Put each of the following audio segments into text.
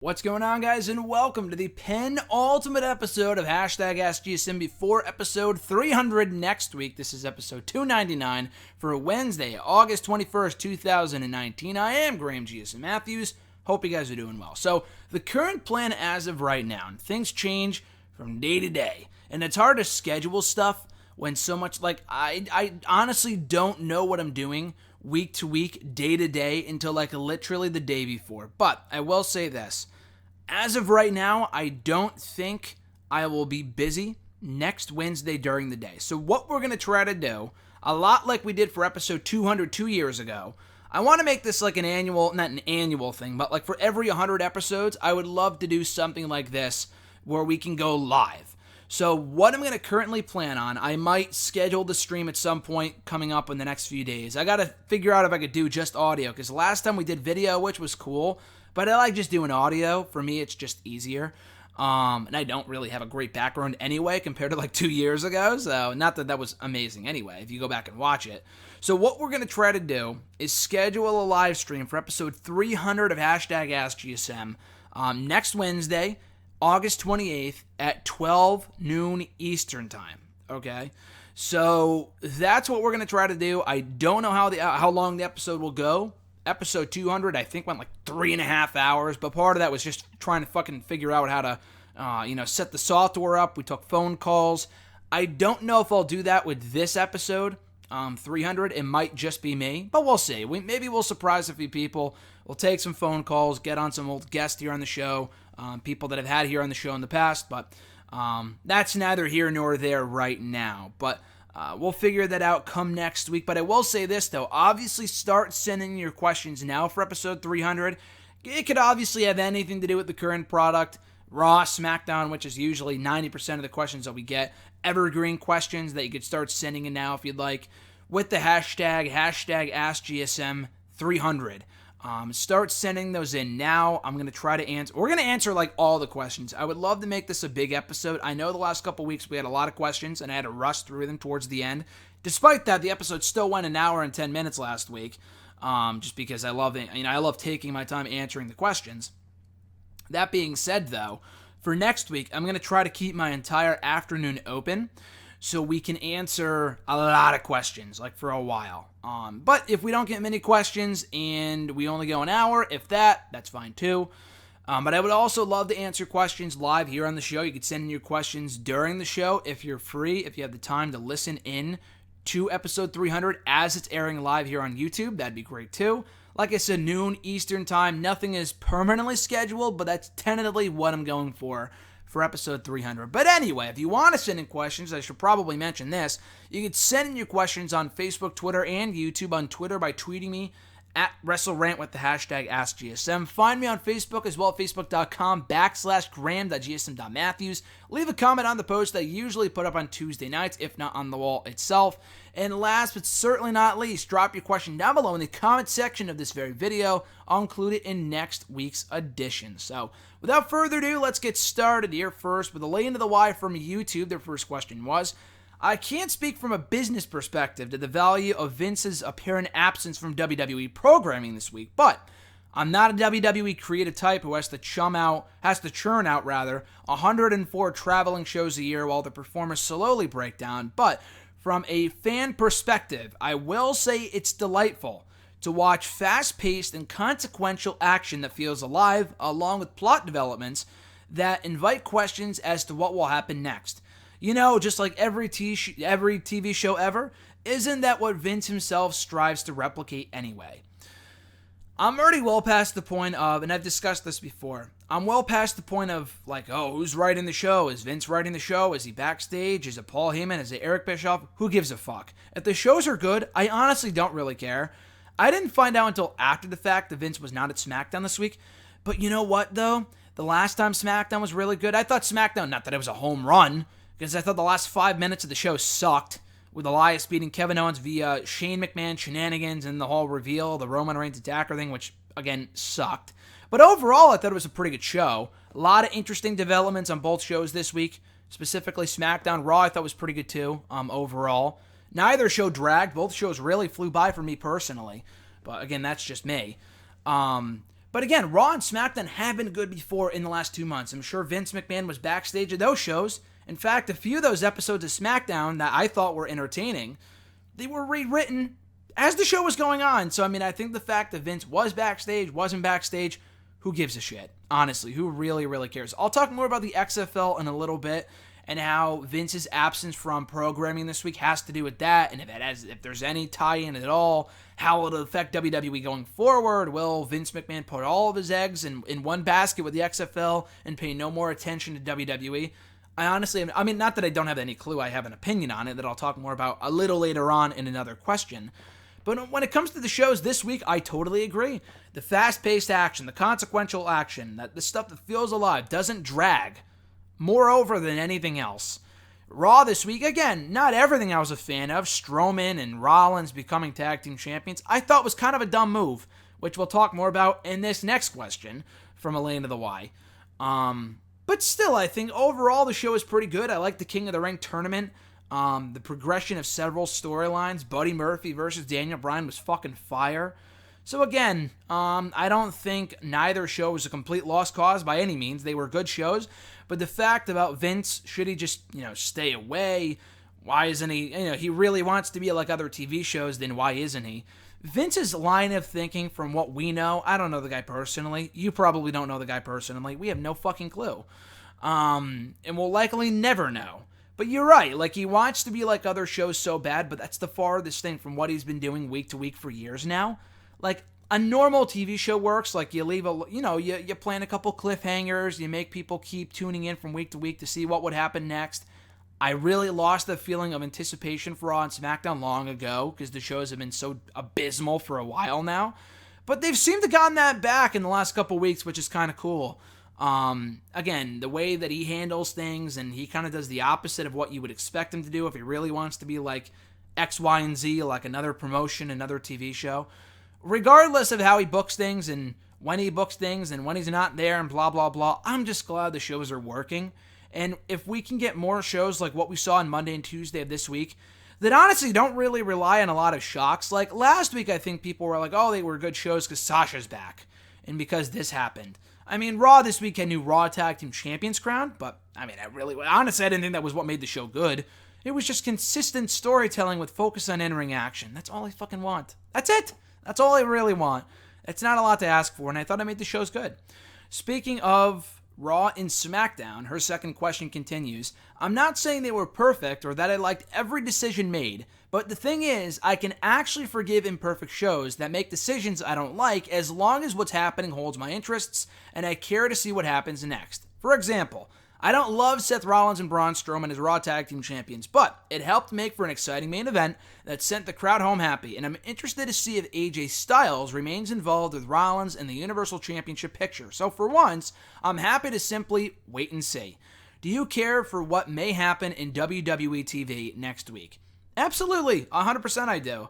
What's going on, guys, and welcome to the penultimate episode of #AskGSM before episode 300 next week. This is episode 299 for Wednesday, August 21st, 2019. I am Graham GSM Matthews. Hope you guys are doing well. So, the current plan as of right now, and things change from day to day, and it's hard to schedule stuff when so much, I honestly don't know what I'm doing week to week, day to day, until literally the day before. But I will say this. As of right now, I don't think I will be busy next Wednesday during the day. So what we're going to try to do, a lot like we did for episode 200 2 years ago, I want to make this like an annual, not an annual thing, but like for every 100 episodes, I would love to do something like this where we can go live. So what I'm going to currently plan on, I might schedule the stream at some point coming up in the next few days. I got to figure out if I could do just audio, because last time we did video, which was cool, but I like just doing audio. For me, it's just easier. And I don't really have a great background anyway compared to like 2 years ago, so not that that was amazing anyway, if you go back and watch it. So what we're going to try to do is schedule a live stream for episode 300 of #AskGSM next Wednesday, August 28th at 12 noon Eastern time, okay? So that's what we're going to try to do. I don't know how long the episode will go. Episode 200, I think, went like 3.5 hours, but part of that was just trying to fucking figure out how to, set the software up. We took phone calls. I don't know if I'll do that with this episode, 300. It might just be me, but we'll see. Maybe we'll surprise a few people. We'll take some phone calls, get on some old guests here on the show, people that have had here on the show in the past, but that's neither here nor there right now. But we'll figure that out come next week. But I will say this, though. Obviously, start sending your questions now for episode 300. It could obviously have anything to do with the current product, Raw, SmackDown, which is usually 90% of the questions that we get. Evergreen questions that you could start sending in now if you'd like, with the hashtag #AskGSM300. Start sending those in now. I'm going to try to answer. We're going to answer like all the questions. I would love to make this a big episode. I know the last couple weeks we had a lot of questions and I had to rush through them towards the end. Despite that, the episode still went 1 hour and 10 minutes last week. Just because I love it. I love taking my time answering the questions. That being said, though, for next week, I'm going to try to keep my entire afternoon open so we can answer a lot of questions, like for a while. But if we don't get many questions and we only go an hour, if that's fine too. But I would also love to answer questions live here on the show. You could send in your questions during the show if you're free, if you have the time to listen in to episode 300 as it's airing live here on YouTube. That'd be great too. Like I said, noon Eastern time. Nothing is permanently scheduled, but that's tentatively what I'm going for episode 300. But anyway, if you want to send in questions, I should probably mention this. You can send in your questions on Facebook, Twitter, and YouTube. On Twitter by tweeting me at WrestleRant with the hashtag AskGSM. Find me on Facebook as well, facebook.com/gram.gsm.matthews. Leave a comment on the post that I usually put up on Tuesday nights, if not on the wall itself. And last but certainly not least, drop your question down below in the comment section of this very video. I'll include it in next week's edition. So, without further ado, let's get started here first with a lay into the why from YouTube. Their first question was, I can't speak from a business perspective to the value of Vince's apparent absence from WWE programming this week, but I'm not a WWE creative type who has to churn out 104 traveling shows a year while the performers slowly break down. But from a fan perspective, I will say it's delightful to watch fast-paced and consequential action that feels alive, along with plot developments that invite questions as to what will happen next. Just like every TV show ever, isn't that what Vince himself strives to replicate anyway? I'm already well past the point of, and I've discussed this before, I'm well past the point of, who's writing the show? Is Vince writing the show? Is he backstage? Is it Paul Heyman? Is it Eric Bischoff? Who gives a fuck? If the shows are good, I honestly don't really care. I didn't find out until after the fact that Vince was not at SmackDown this week, but you know what, though? The last time SmackDown was really good, I thought SmackDown, not that it was a home run, because I thought the last 5 minutes of the show sucked, with Elias beating Kevin Owens via Shane McMahon shenanigans and the whole reveal, the Roman Reigns attacker thing, which, again, sucked. But overall, I thought it was a pretty good show. A lot of interesting developments on both shows this week, specifically SmackDown. Raw, I thought was pretty good too, overall. Neither show dragged. Both shows really flew by for me personally. But, again, that's just me. But again, Raw and SmackDown have been good before in the last 2 months. I'm sure Vince McMahon was backstage at those shows. In fact, a few of those episodes of SmackDown that I thought were entertaining, they were rewritten as the show was going on. So, I mean, I think the fact that Vince was backstage, wasn't backstage, who gives a shit? Honestly, who really, really cares? I'll talk more about the XFL in a little bit and how Vince's absence from programming this week has to do with that, and if there's any tie-in at all, how it'll affect WWE going forward. Will Vince McMahon put all of his eggs in one basket with the XFL and pay no more attention to WWE? I mean, not that I don't have any clue. I have an opinion on it that I'll talk more about a little later on in another question. But when it comes to the shows this week, I totally agree. The fast-paced action, the consequential action, the stuff that feels alive, doesn't drag. Moreover than anything else. Raw this week, again, not everything I was a fan of. Strowman and Rollins becoming tag team champions, I thought was kind of a dumb move, which we'll talk more about in this next question from Elena the Y. But still, I think overall the show is pretty good. I like the King of the Ring tournament. The progression of several storylines. Buddy Murphy versus Daniel Bryan was fucking fire. So again, I don't think neither show was a complete lost cause by any means. They were good shows. But the fact about Vince, should he just, stay away? Why isn't he, he really wants to be like other TV shows, then why isn't he? Vince's line of thinking, from what we know, I don't know the guy personally. You probably don't know the guy personally. We have no fucking clue. And we'll likely never know. But you're right, he wants to be like other shows so bad, but that's the farthest thing from what he's been doing week to week for years now. A normal TV show works, you leave you plan a couple cliffhangers, you make people keep tuning in from week to week to see what would happen next. I really lost the feeling of anticipation for Raw and SmackDown long ago, because the shows have been so abysmal for a while now. But they've seemed to have gotten that back in the last couple weeks, which is kind of cool. Again, the way that he handles things, and he kind of does the opposite of what you would expect him to do if he really wants to be like X, Y, and Z, like another promotion, another TV show. Regardless of how he books things and when he books things and when he's not there and blah, blah, blah, I'm just glad the shows are working. And if we can get more shows like what we saw on Monday and Tuesday of this week that honestly don't really rely on a lot of shocks. Like last week, I think people were like, oh, they were good shows because Sasha's back and because this happened. I mean, Raw this week had new Raw Tag Team Champions crowned, but I honestly, I didn't think that was what made the show good. It was just consistent storytelling with focus on in-ring action. That's all I fucking want. That's it. That's all I really want. It's not a lot to ask for, and I thought I made the shows good. Speaking of Raw and SmackDown, her second question continues. I'm not saying they were perfect or that I liked every decision made, but the thing is, I can actually forgive imperfect shows that make decisions I don't like as long as what's happening holds my interests and I care to see what happens next. For example, I don't love Seth Rollins and Braun Strowman as Raw Tag Team Champions, but it helped make for an exciting main event that sent the crowd home happy, and I'm interested to see if AJ Styles remains involved with Rollins in the Universal Championship picture. So for once, I'm happy to simply wait and see. Do you care for what may happen in WWE TV next week? Absolutely, 100% I do.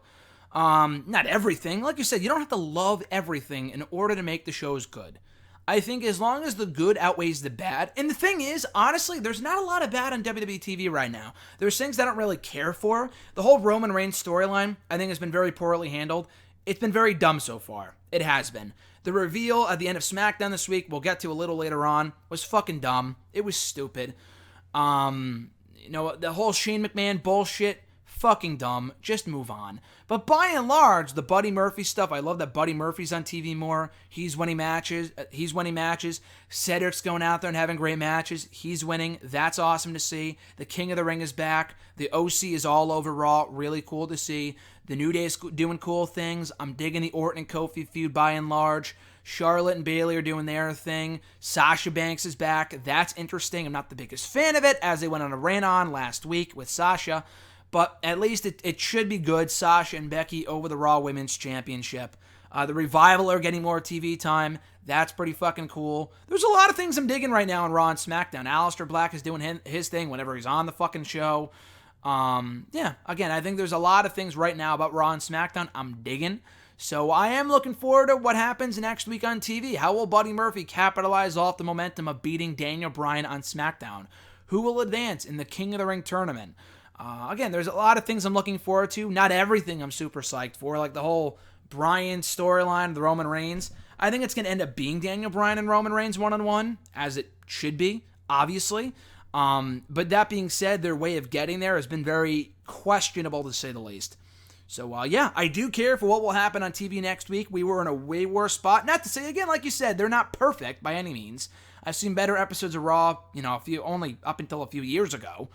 Not everything. Like you said, you don't have to love everything in order to make the shows good. I think as long as the good outweighs the bad, and the thing is, honestly, there's not a lot of bad on WWE TV right now. There's things I don't really care for. The whole Roman Reigns storyline, I think, has been very poorly handled. It's been very dumb so far. It has been. The reveal at the end of SmackDown this week, we'll get to a little later on, was fucking dumb. It was stupid. The whole Shane McMahon bullshit, fucking dumb. Just move on. But by and large, the Buddy Murphy stuff, I love that Buddy Murphy's on TV more. He's winning matches. Cedric's going out there and having great matches. He's winning. That's awesome to see. The King of the Ring is back. The OC is all over Raw. Really cool to see. The New Day is doing cool things. I'm digging the Orton and Kofi feud by and large. Charlotte and Bayley are doing their thing. Sasha Banks is back. That's interesting. I'm not the biggest fan of it, as they went on a rant on last week with Sasha. But at least it should be good. Sasha and Becky over the Raw Women's Championship. The Revival are getting more TV time. That's pretty fucking cool. There's a lot of things I'm digging right now on Raw and SmackDown. Aleister Black is doing his thing whenever he's on the fucking show. Again, I think there's a lot of things right now about Raw and SmackDown I'm digging. So I am looking forward to what happens next week on TV. How will Buddy Murphy capitalize off the momentum of beating Daniel Bryan on SmackDown? Who will advance in the King of the Ring tournament? Again, there's a lot of things I'm looking forward to. Not everything I'm super psyched for, like the whole Bryan storyline, the Roman Reigns. I think it's going to end up being Daniel Bryan and Roman Reigns one-on-one, as it should be, obviously. But that being said, their way of getting there has been very questionable, to say the least. So, yeah, I do care for what will happen on TV next week. We were in a way worse spot. Not to say, again, like you said, they're not perfect by any means. I've seen better episodes of Raw, only up until a few years ago.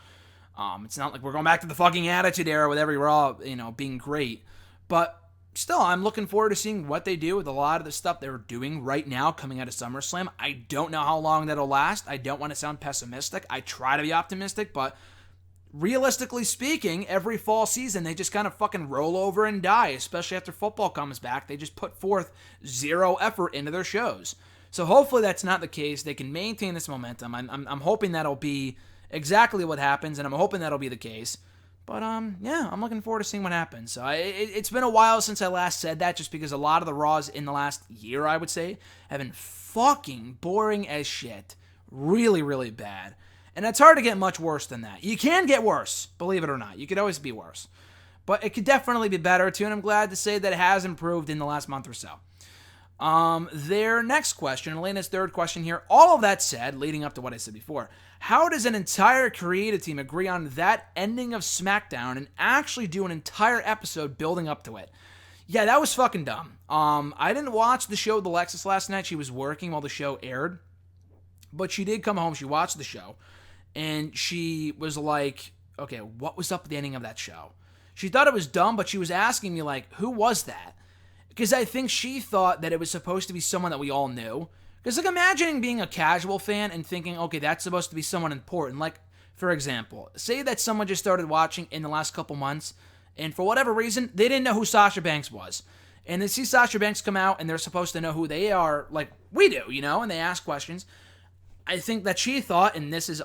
It's not like we're going back to the fucking Attitude Era with every Raw, being great. But still, I'm looking forward to seeing what they do with a lot of the stuff they're doing right now coming out of SummerSlam. I don't know how long that'll last. I don't want to sound pessimistic. I try to be optimistic, but realistically speaking, every fall season, they just kind of fucking roll over and die, especially after football comes back. They just put forth zero effort into their shows. So hopefully that's not the case. They can maintain this momentum. I'm hoping that'll be exactly what happens, and I'm hoping that'll be the case. But, yeah, I'm looking forward to seeing what happens. So it's been a while since I last said that, just because a lot of the Raws in the last year, I would say, have been fucking boring as shit. Really, really bad. And it's hard to get much worse than that. You can get worse, believe it or not. You could always be worse. But it could definitely be better, too, and I'm glad to say that it has improved in the last month or so. Their next question, Elena's third question here. All of that said, leading up to what I said before, how does an entire creative team agree on that ending of SmackDown and actually do an entire episode building up to it? Yeah, that was fucking dumb. I didn't watch the show with Alexis last night. She was working while the show aired. But she did come home. She watched the show. And she was like, okay, what was up with the ending of that show? She thought it was dumb, but she was asking me, like, who was that? Because I think she thought that it was supposed to be someone that we all knew. Because, like, imagining being a casual fan and thinking, okay, that's supposed to be someone important. Like, for example, say that someone just started watching in the last couple months, and for whatever reason, they didn't know who Sasha Banks was. And they see Sasha Banks come out, and they're supposed to know who they are, like we do, and they ask questions. I think that she thought, and this is,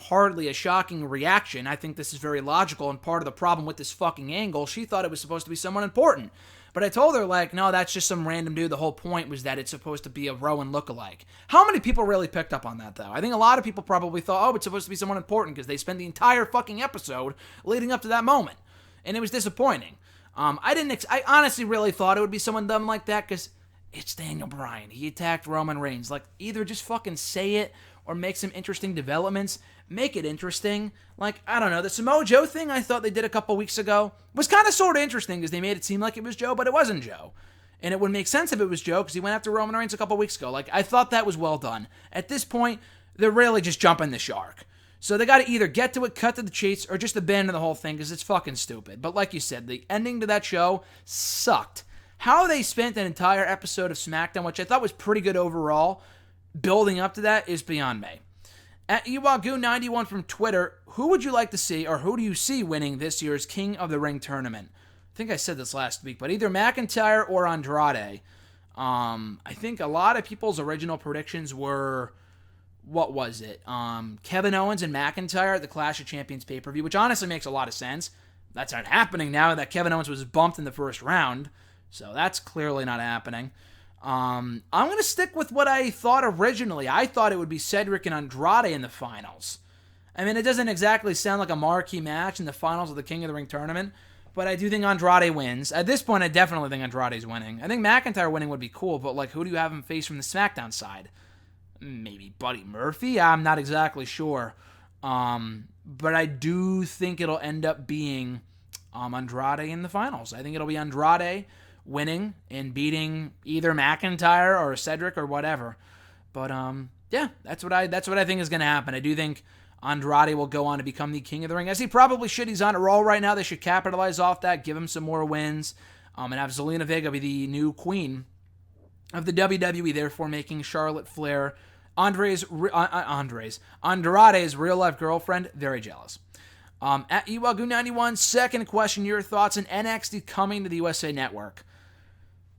hardly a shocking reaction. I think this is very logical, and part of the problem with this fucking angle, she thought it was supposed to be someone important. But I told her, like, no, that's just some random dude. The whole point was that it's supposed to be a Rowan lookalike. How many people really picked up on that, though? I think a lot of people probably thought, oh, it's supposed to be someone important because they spent the entire fucking episode leading up to that moment. And it was disappointing. I honestly really thought it would be someone dumb like that because it's Daniel Bryan. He attacked Roman Reigns. Like, either just fucking say it or make some interesting developments. Make it interesting. Like, I don't know, the Samoa Joe thing I thought they did a couple weeks ago was kind of sort of interesting because they made it seem like it was Joe, but it wasn't Joe. And it would make sense if it was Joe because he went after Roman Reigns a couple weeks ago. Like, I thought that was well done. At this point, they're really just jumping the shark. So they got to either get to it, cut to the chase, or just abandon the whole thing because it's fucking stupid. But like you said, the ending to that show sucked. How they spent an entire episode of SmackDown, which I thought was pretty good overall, building up to that is beyond me. At Iwagu91 from Twitter, who would you like to see, or who do you see winning this year's King of the Ring tournament? I think I said this last week, but either McIntyre or Andrade. I think a lot of people's original predictions were, what was it? Kevin Owens and McIntyre at the Clash of Champions pay-per-view, which honestly makes a lot of sense. That's not happening now that Kevin Owens was bumped in the first round, so that's clearly not happening. I'm going to stick with what I thought originally. I thought it would be Cedric and Andrade in the finals. I mean, it doesn't exactly sound like a marquee match in the finals of the King of the Ring tournament, but I do think Andrade wins. At this point, I definitely think Andrade's winning. I think McIntyre winning would be cool, but like, who do you have him face from the SmackDown side? Maybe Buddy Murphy? I'm not exactly sure. But I do think it'll end up being Andrade in the finals. I think it'll be Andrade winning and beating either McIntyre or Cedric or whatever. But yeah, that's what I think is going to happen. I do think Andrade will go on to become the King of the Ring, as he probably should. He's on a roll right now. They should capitalize off that, give him some more wins, and have Zelina Vega be the new queen of the WWE, therefore making Charlotte Flair, Andrade's real-life girlfriend, very jealous. At Iwagu91, second question, your thoughts on NXT coming to the USA Network.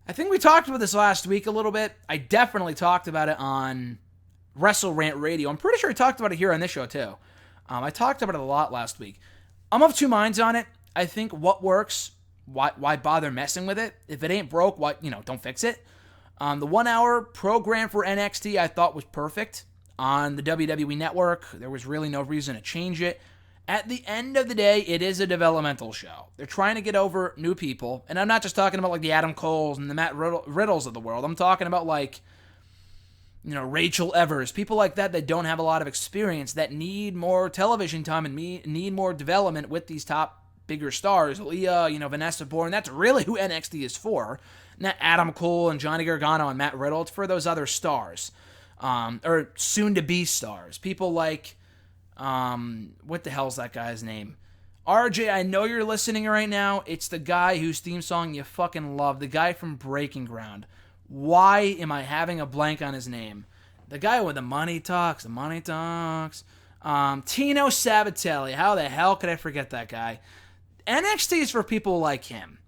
I think we talked about this last week a little bit. I definitely talked about it on Wrestle Rant Radio. I'm pretty sure I talked about it here on this show too. I talked about it a lot last week. I'm of two minds on it. I think what works, why bother messing with it? If it ain't broke, don't fix it. The 1 hour program for NXT I thought was perfect on the WWE Network. There was really no reason to change it. At the end of the day, it is a developmental show. They're trying to get over new people. And I'm not just talking about like the Adam Coles and the Matt Riddles of the world. I'm talking about like, Rachel Evers, people like that don't have a lot of experience, that need more television time and need more development with these top bigger stars. Leah, Vanessa Bourne, that's really who NXT is for. Not Adam Cole and Johnny Gargano and Matt Riddle. It's for those other stars. Or soon-to-be stars. People like, what the hell's that guy's name? RJ, I know you're listening right now. It's the guy whose theme song you fucking love. The guy from Breaking Ground. Why am I having a blank on his name? The guy with the money talks. Tino Sabatelli. How the hell could I forget that guy? NXT is for people like him.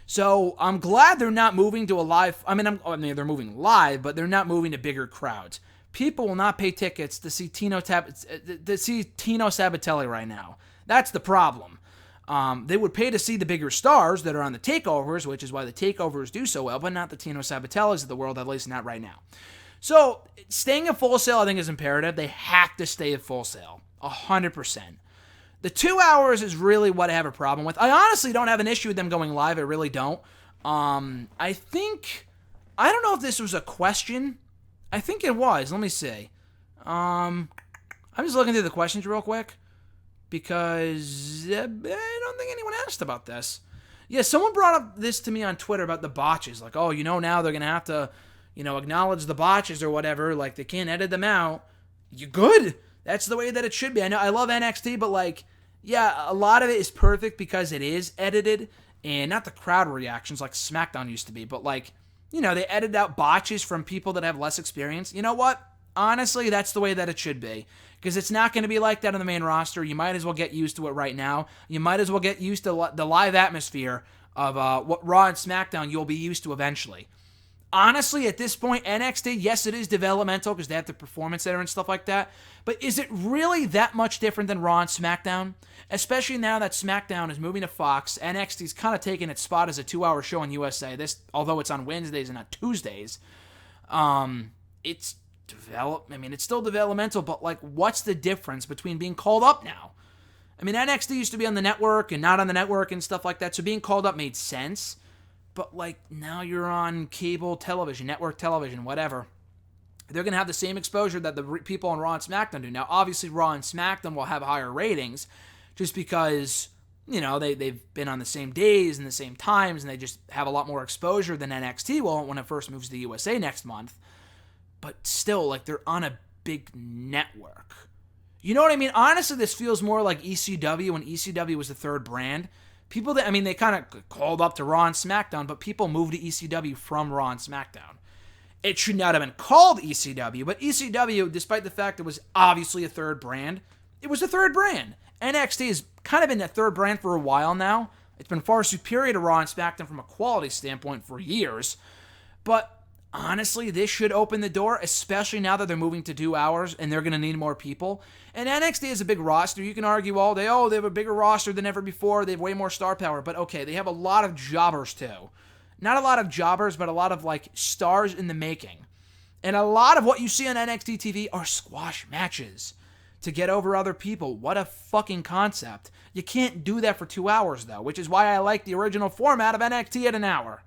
So I'm glad they're not moving to a live. I mean, they're moving live, but they're not moving to bigger crowds. People will not pay tickets to see Tino Sabatelli right now. That's the problem. They would pay to see the bigger stars that are on the takeovers, which is why the takeovers do so well, but not the Tino Sabatellis of the world, at least not right now. So staying at Full Sail, I think, is imperative. They have to stay at Full Sail, 100%. The 2 hours is really what I have a problem with. I honestly don't have an issue with them going live. I really don't. I don't know if this was a question. I think it was. Let me see. I'm just looking through the questions real quick because I don't think anyone asked about this. Yeah, someone brought up this to me on Twitter about the botches. Like, now they're going to have to, acknowledge the botches or whatever. Like, they can't edit them out. You good. That's the way that it should be. I know I love NXT, but like, yeah, a lot of it is perfect because it is edited and not the crowd reactions like SmackDown used to be, but like, they edited out botches from people that have less experience. You know what? Honestly, that's the way that it should be because it's not going to be like that on the main roster. You might as well get used to it right now. You might as well get used to the live atmosphere of what Raw and SmackDown you'll be used to eventually. Honestly, at this point, NXT, yes, it is developmental because they have the performance center and stuff like that. But is it really that much different than Raw and SmackDown? Especially now that SmackDown is moving to Fox, NXT's kind of taking its spot as a 2-hour show on USA. Although it's on Wednesdays and not Tuesdays, it's it's still developmental. But like, what's the difference between being called up now? I mean, NXT used to be on the network and not on the network and stuff like that, so being called up made sense. But, like, now you're on cable television, network television, whatever. They're going to have the same exposure that the people on Raw and SmackDown do. Now, obviously, Raw and SmackDown will have higher ratings just because, they've been on the same days and the same times, and they just have a lot more exposure than NXT will when it first moves to the USA next month. But still, like, they're on a big network. You know what I mean? Honestly, this feels more like ECW when ECW was the third brand. People they kind of called up to Raw and SmackDown, but people moved to ECW from Raw and SmackDown. It should not have been called ECW, but ECW, despite the fact it was obviously a third brand, it was a third brand. NXT has kind of been a third brand for a while now. It's been far superior to Raw and SmackDown from a quality standpoint for years. But honestly, this should open the door, especially now that they're moving to 2 hours and they're going to need more people. And NXT is a big roster. You can argue all day, they have a bigger roster than ever before. They have way more star power. But okay, they have a lot of jobbers too. Not a lot of jobbers, but a lot of like stars in the making. And a lot of what you see on NXT TV are squash matches to get over other people. What a fucking concept. You can't do that for 2 hours though, which is why I like the original format of NXT at an hour.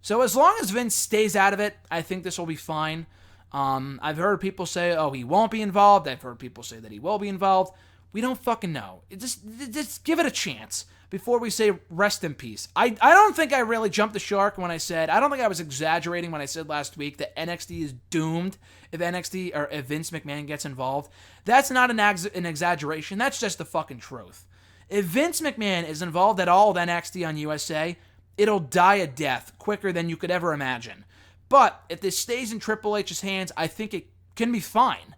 So as long as Vince stays out of it, I think this will be fine. I've heard people say, he won't be involved. I've heard people say that he will be involved. We don't fucking know. Just give it a chance before we say rest in peace. I don't think I really jumped the shark when I said, I don't think I was exaggerating when I said last week that NXT is doomed if Vince McMahon gets involved. That's not an exaggeration. That's just the fucking truth. If Vince McMahon is involved at all with NXT on USA, it'll die a death quicker than you could ever imagine. But if this stays in Triple H's hands, I think it can be fine.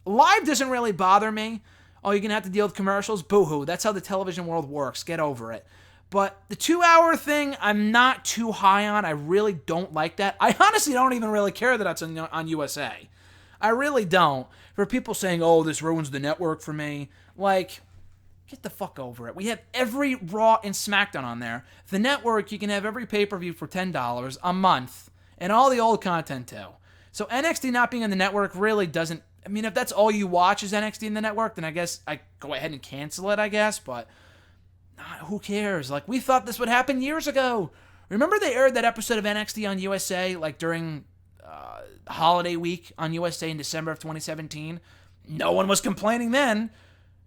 Live doesn't really bother me. You're going to have to deal with commercials? Boo-hoo. That's how the television world works. Get over it. But the 2-hour thing, I'm not too high on. I really don't like that. I honestly don't even really care that that's on USA. I really don't. For people saying, this ruins the network for me. Like, get the fuck over it. We have every Raw and SmackDown on there. The network, you can have every pay-per-view for $10 a month. And all the old content too. So NXT not being on the network really doesn't I mean, if that's all you watch is NXT in the network, then I guess I go ahead and cancel it, I guess. But who cares? Like, we thought this would happen years ago. Remember they aired that episode of NXT on USA, like, during holiday week on USA in December of 2017? No one was complaining then.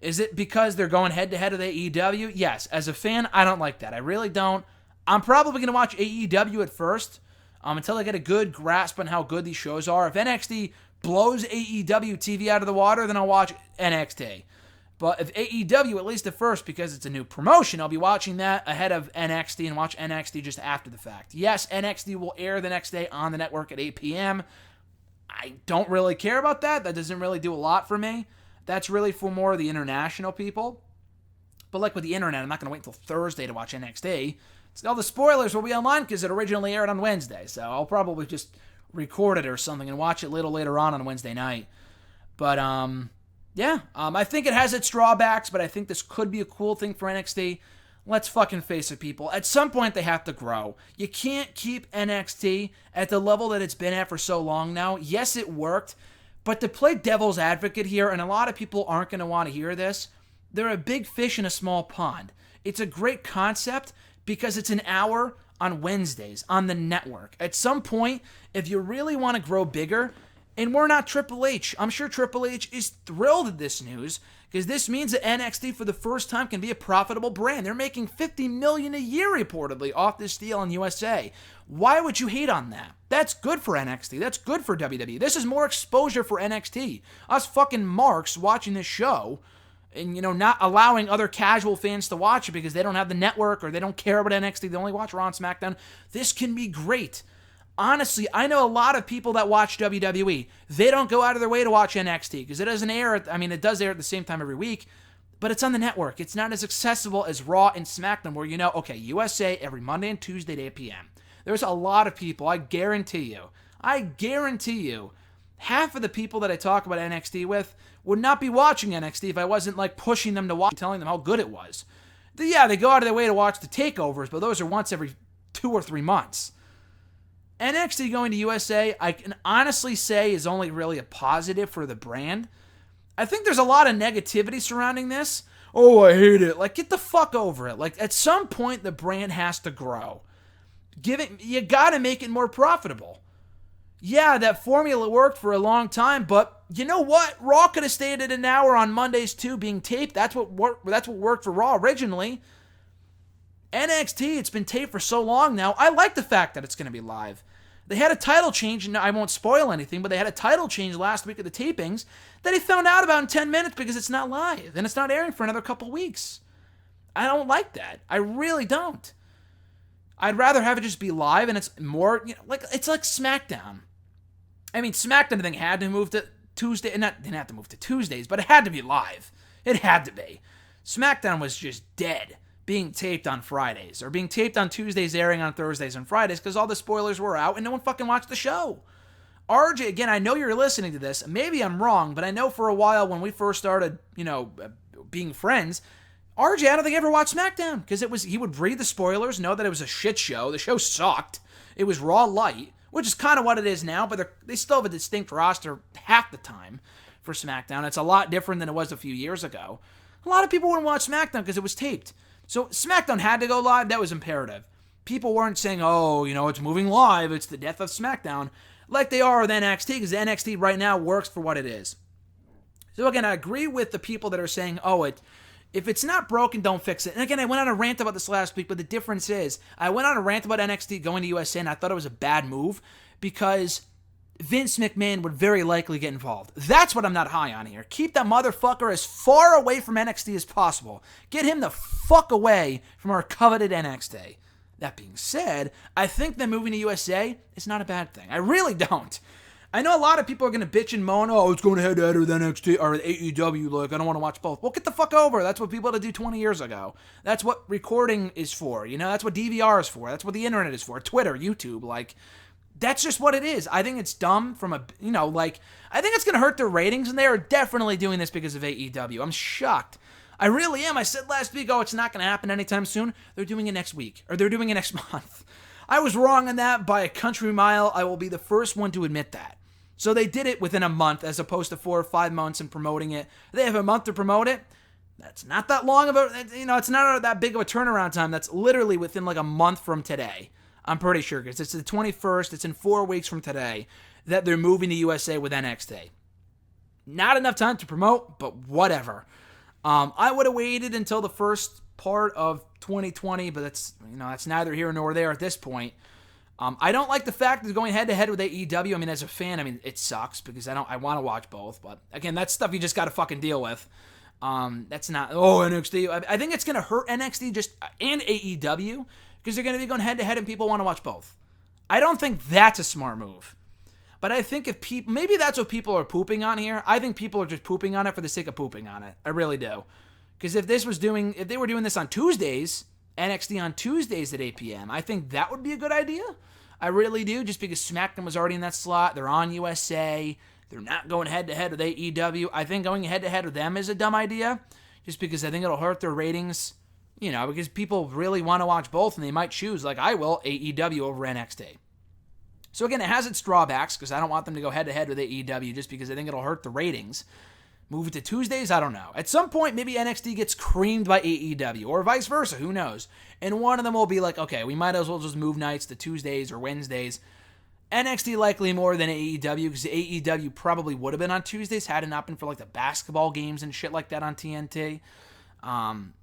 Is it because they're going head-to-head with AEW? Yes. As a fan, I don't like that. I really don't. I'm probably going to watch AEW at first until I get a good grasp on how good these shows are. If NXT blows AEW TV out of the water, then I'll watch NXT. But if AEW, at least at first, because it's a new promotion, I'll be watching that ahead of NXT and watch NXT just after the fact. Yes, NXT will air the next day on the network at 8 p.m. I don't really care about that. That doesn't really do a lot for me. That's really for more of the international people. But like with the internet, I'm not going to wait until Thursday to watch NXT. All the spoilers will be online because it originally aired on Wednesday. So I'll probably just record it or something and watch it a little later on Wednesday night. But, I think it has its drawbacks, but I think this could be a cool thing for NXT. Let's fucking face it, people. At some point, they have to grow. You can't keep NXT at the level that it's been at for so long now. Yes, it worked. But to play devil's advocate here, and a lot of people aren't going to want to hear this, they're a big fish in a small pond. It's a great concept because it's an hour on Wednesdays on the network. At some point, if you really want to grow bigger, and we're not Triple H, I'm sure Triple H is thrilled at this news because this means that NXT for the first time can be a profitable brand. They're making $50 million a year reportedly off this deal in USA. Why would you hate on that? That's good for NXT. That's good for WWE. This is more exposure for NXT. Us fucking marks watching this show and, not allowing other casual fans to watch it because they don't have the network or they don't care about NXT. They only watch Raw and SmackDown. This can be great. Honestly, I know a lot of people that watch WWE. They don't go out of their way to watch NXT because it doesn't air. It does air at the same time every week, but it's on the network. It's not as accessible as Raw and SmackDown where USA every Monday and Tuesday at 8 p.m. There's a lot of people, I guarantee you, half of the people that I talk about NXT with would not be watching NXT if I wasn't pushing them to watch, telling them how good it was. They go out of their way to watch the takeovers, but those are once every 2 or 3 months. NXT going to USA, I can honestly say, is only really a positive for the brand. I think there's a lot of negativity surrounding this. Oh, I hate it. Get the fuck over it. At some point, the brand has to grow. You gotta make it more profitable. Yeah, that formula worked for a long time, but you know what? Raw could have stayed at an hour on Mondays too, being taped. That's what worked for Raw originally. NXT, it's been taped for so long now. I like the fact that it's going to be live. They had a title change, and I won't spoil anything, but they had a title change last week at the tapings that he found out about in 10 minutes because it's not live, and it's not airing for another couple weeks. I don't like that. I really don't. I'd rather have it just be live, and it's more, it's like SmackDown. I mean, SmackDown, I think, had to move to Tuesday, and didn't have to move to Tuesdays, but it had to be live. It had to be. SmackDown was just dead, being taped on Fridays, or being taped on Tuesdays, airing on Thursdays and Fridays, because all the spoilers were out, and no one fucking watched the show. RJ, again, I know you're listening to this. Maybe I'm wrong, but I know for a while when we first started, being friends, RJ, I don't think ever watched SmackDown, because he would read the spoilers, know that it was a shit show. The show sucked. It was Raw light, which is kind of what it is now, but they still have a distinct roster half the time for SmackDown. It's a lot different than it was a few years ago. A lot of people wouldn't watch SmackDown because it was taped. So SmackDown had to go live. That was imperative. People weren't saying, it's moving live. It's the death of SmackDown. Like they are with NXT, because NXT right now works for what it is. So again, I agree with the people that are saying, if it's not broken, don't fix it. And again, I went on a rant about this last week, but the difference is, I went on a rant about NXT going to USA, and I thought it was a bad move, because Vince McMahon would very likely get involved. That's what I'm not high on here. Keep that motherfucker as far away from NXT as possible. Get him the fuck away from our coveted NXT. That being said, I think them moving to USA is not a bad thing. I really don't. I know a lot of people are going to bitch and moan, it's going head-to-head with NXT or AEW, I don't want to watch both. Well, get the fuck over. That's what people had to do 20 years ago. That's what recording is for. That's what DVR is for. That's what the internet is for. Twitter, YouTube, that's just what it is. I think it's dumb from I think it's going to hurt their ratings, and they are definitely doing this because of AEW. I'm shocked. I really am. I said last week, it's not going to happen anytime soon. They're doing it next week, or they're doing it next month. I was wrong on that by a country mile. I will be the first one to admit that. So they did it within a month as opposed to 4 or 5 months in promoting it. They have a month to promote it. That's not that long of a, it's not that big of a turnaround time. That's literally within like a month from today. I'm pretty sure, because it's the 21st. It's in 4 weeks from today that they're moving to USA with NXT. Not enough time to promote, but whatever. I would have waited until the first part of 2020, but that's neither here nor there at this point. I don't like the fact that they're going head-to-head with AEW. I mean, as a fan, it sucks because I want to watch both. But again, that's stuff you just got to fucking deal with. That's not, NXT. I think it's going to hurt NXT and AEW because they're going to be going head-to-head and people want to watch both. I don't think that's a smart move. But I think if people, maybe that's what people are pooping on here. I think people are just pooping on it for the sake of pooping on it. I really do. Because if they were doing this on Tuesdays, NXT on Tuesdays at 8 p.m., I think that would be a good idea. I really do, just because SmackDown was already in that slot. They're on USA. They're not going head-to-head with AEW. I think going head-to-head with them is a dumb idea, just because I think it'll hurt their ratings, because people really want to watch both, and they might choose, like I will, AEW over NXT. So again, it has its drawbacks, because I don't want them to go head-to-head with AEW, just because I think it'll hurt the ratings. Move it to Tuesdays? I don't know. At some point, maybe NXT gets creamed by AEW, or vice versa, who knows? And one of them will be like, okay, we might as well just move nights to Tuesdays or Wednesdays. NXT likely more than AEW, because AEW probably would have been on Tuesdays had it not been for like the basketball games and shit like that on TNT.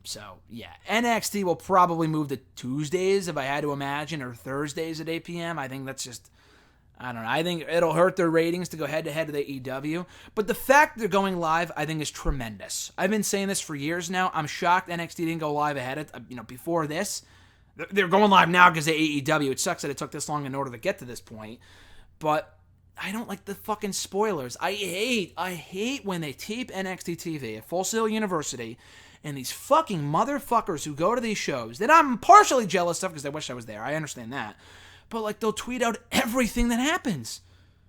So yeah, NXT will probably move to Tuesdays if I had to imagine, or Thursdays at 8 p.m. I think that's just, I don't know. I think it'll hurt their ratings to go head-to-head with AEW. But the fact they're going live, I think, is tremendous. I've been saying this for years now. I'm shocked NXT didn't go live before this. They're going live now because of AEW. It sucks that it took this long in order to get to this point. But I don't like the fucking spoilers. I hate when they tape NXT TV at Full Sail University, and these fucking motherfuckers who go to these shows that I'm partially jealous of because I wish I was there. I understand that. But they'll tweet out everything that happens.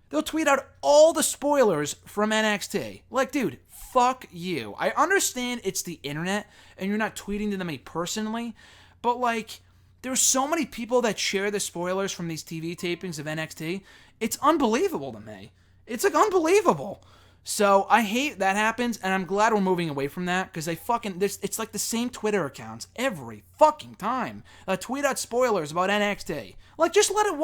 They'll tweet out all the spoilers from NXT. Dude, fuck you. I understand it's the internet and you're not tweeting to them personally, but there's so many people that share the spoilers from these TV tapings of NXT. It's unbelievable to me. It's unbelievable. So I hate that happens, and I'm glad we're moving away from that, because it's like the same Twitter accounts every fucking time. Tweet out spoilers about NXT. Just let it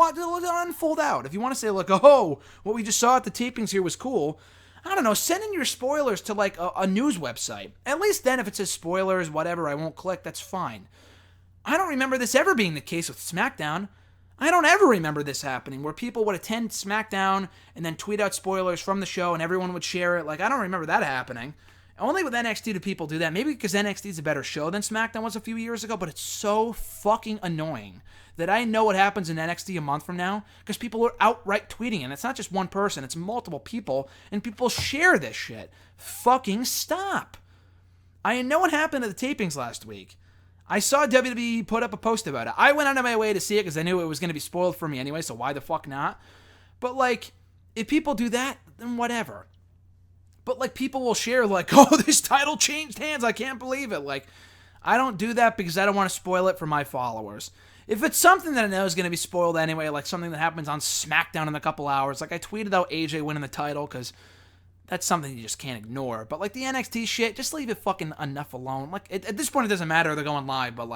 unfold out. If you want to say, what we just saw at the tapings here was cool, I don't know, send in your spoilers to a news website. At least then if it says spoilers, whatever, I won't click, that's fine. I don't remember this ever being the case with SmackDown. I don't ever remember this happening, where people would attend SmackDown and then tweet out spoilers from the show and everyone would share it. I don't remember that happening. Only with NXT do people do that. Maybe because NXT is a better show than SmackDown was a few years ago, but it's so fucking annoying that I know what happens in NXT a month from now because people are outright tweeting, and it's not just one person, it's multiple people, and people share this shit. Fucking stop. I know what happened at the tapings last week. I saw WWE put up a post about it. I went out of my way to see it because I knew it was going to be spoiled for me anyway, so why the fuck not? But, if people do that, then whatever. But, people will share, this title changed hands, I can't believe it. I don't do that because I don't want to spoil it for my followers. If it's something that I know is going to be spoiled anyway, something that happens on SmackDown in a couple hours, I tweeted out AJ winning the title because that's something you just can't ignore. But the NXT shit, just leave it fucking enough alone. At this point, it doesn't matter. They're going live. But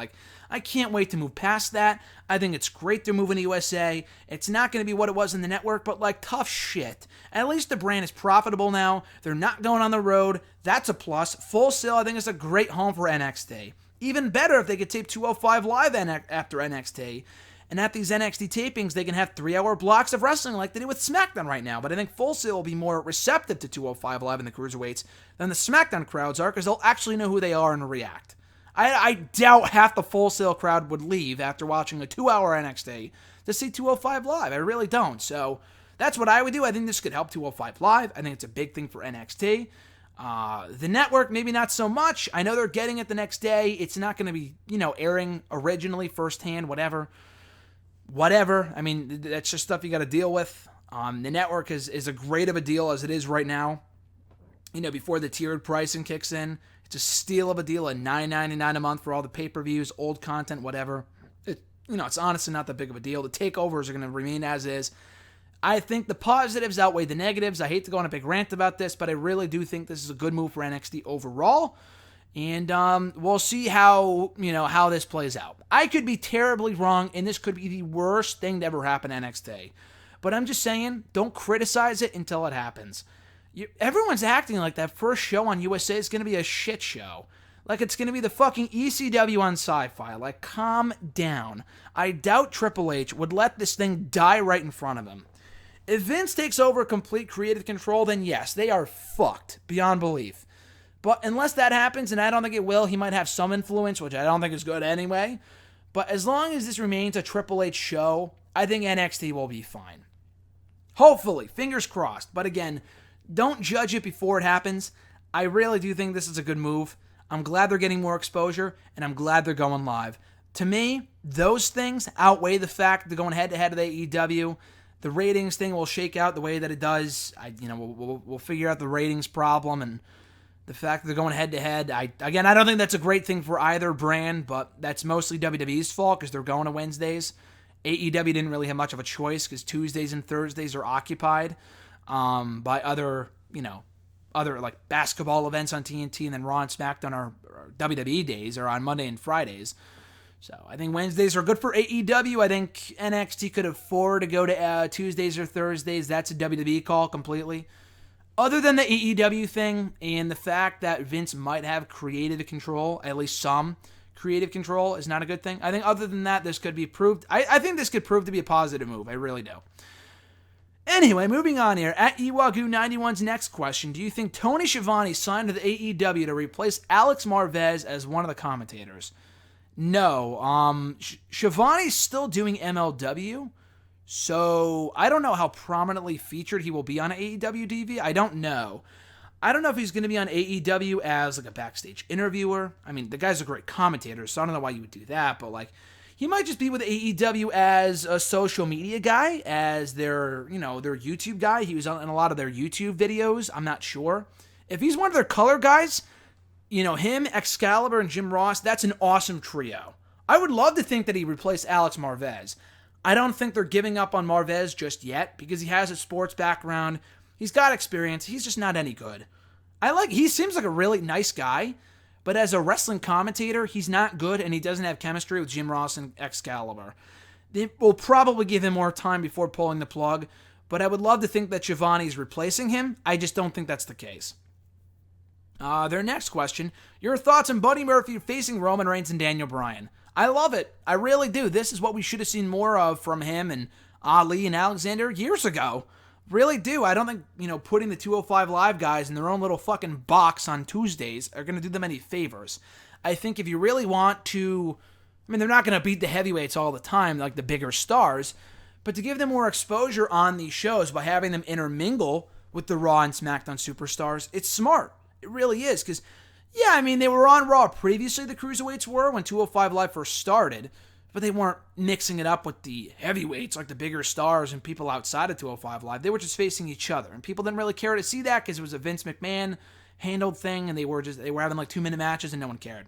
I can't wait to move past that. I think it's great they're moving to USA. It's not going to be what it was in the network, but tough shit. At least the brand is profitable now. They're not going on the road. That's a plus. Full Sail, I think, is a great home for NXT. Even better if they could tape 205 Live after NXT. And at these NXT tapings, they can have 3-hour blocks of wrestling like they do with SmackDown right now. But I think Full Sail will be more receptive to 205 Live and the Cruiserweights than the SmackDown crowds are, because they'll actually know who they are and react. I doubt half the Full Sail crowd would leave after watching a 2-hour NXT to see 205 Live. I really don't. So that's what I would do. I think this could help 205 Live. I think it's a big thing for NXT. The network, maybe not so much. I know they're getting it the next day. It's not going to be, airing originally, firsthand, whatever. I mean, that's just stuff you got to deal with. The network is as great of a deal as it is right now. Before the tiered pricing kicks in, it's a steal of a deal at $9.99 a month for all the pay-per-views, old content, whatever. It's honestly not that big of a deal. The takeovers are going to remain as is. I think the positives outweigh the negatives. I hate to go on a big rant about this, but I really do think this is a good move for NXT overall. And we'll see how this plays out. I could be terribly wrong, and this could be the worst thing to ever happen to NXT. But I'm just saying, don't criticize it until it happens. Everyone's acting like that first show on USA is going to be a shit show. Like it's going to be the fucking ECW on Sci-Fi. Like, calm down. I doubt Triple H would let this thing die right in front of him. If Vince takes over complete creative control, then yes, they are fucked beyond belief. But unless that happens, and I don't think it will, he might have some influence, which I don't think is good anyway. But as long as this remains a Triple H show, I think NXT will be fine. Hopefully, fingers crossed. But again, don't judge it before it happens. I really do think this is a good move. I'm glad they're getting more exposure, and I'm glad they're going live. To me, those things outweigh the fact that they're going head-to-head with AEW. The ratings thing will shake out the way that it does. We'll figure out the ratings problem, and the fact that they're going head-to-head. I don't think that's a great thing for either brand, but that's mostly WWE's fault because they're going to Wednesdays. AEW didn't really have much of a choice because Tuesdays and Thursdays are occupied by other like basketball events on TNT, and then Raw and SmackDown are WWE days or on Monday and Fridays. So I think Wednesdays are good for AEW. I think NXT could afford to go to Tuesdays or Thursdays. That's a WWE call completely. Other than the AEW thing and the fact that Vince might have creative control, at least some creative control, is not a good thing. I think other than that, this could be proved. I think this could prove to be a positive move. I really do. Anyway, moving on here. At Iwagu91's next question. Do you think Tony Schiavone signed with AEW to replace Alex Marvez as one of the commentators? No. Schiavone's still doing MLW, so I don't know how prominently featured he will be on AEW TV. I don't know. I don't know if he's going to be on AEW as like a backstage interviewer. I mean, the guy's a great commentator, so I don't know why you would do that, but like, he might just be with AEW as a social media guy, as their YouTube guy. He was in a lot of their YouTube videos. I'm not sure. If he's one of their color guys, him, Excalibur, and Jim Ross, that's an awesome trio. I would love to think that he replaced Alex Marvez. I don't think they're giving up on Marvez just yet because he has a sports background. He's got experience. He's just not any good. He seems like a really nice guy, but as a wrestling commentator, he's not good and he doesn't have chemistry with Jim Ross and Excalibur. They will probably give him more time before pulling the plug, but I would love to think that Schiavone's replacing him. I just don't think that's the case. Their next question, your thoughts on Buddy Murphy facing Roman Reigns and Daniel Bryan? I love it. I really do. This is what we should have seen more of from him and Ali and Alexander years ago. Really do. I don't think, putting the 205 Live guys in their own little fucking box on Tuesdays are going to do them any favors. I think if you really want to, they're not going to beat the heavyweights all the time, like the bigger stars, but to give them more exposure on these shows by having them intermingle with the Raw and SmackDown superstars, it's smart. It really is, because, they were on Raw previously, the Cruiserweights were, when 205 Live first started, but they weren't mixing it up with the heavyweights, like the bigger stars and people outside of 205 Live. They were just facing each other, and people didn't really care to see that because it was a Vince McMahon handled thing, and they were having like 2-minute matches, and no one cared.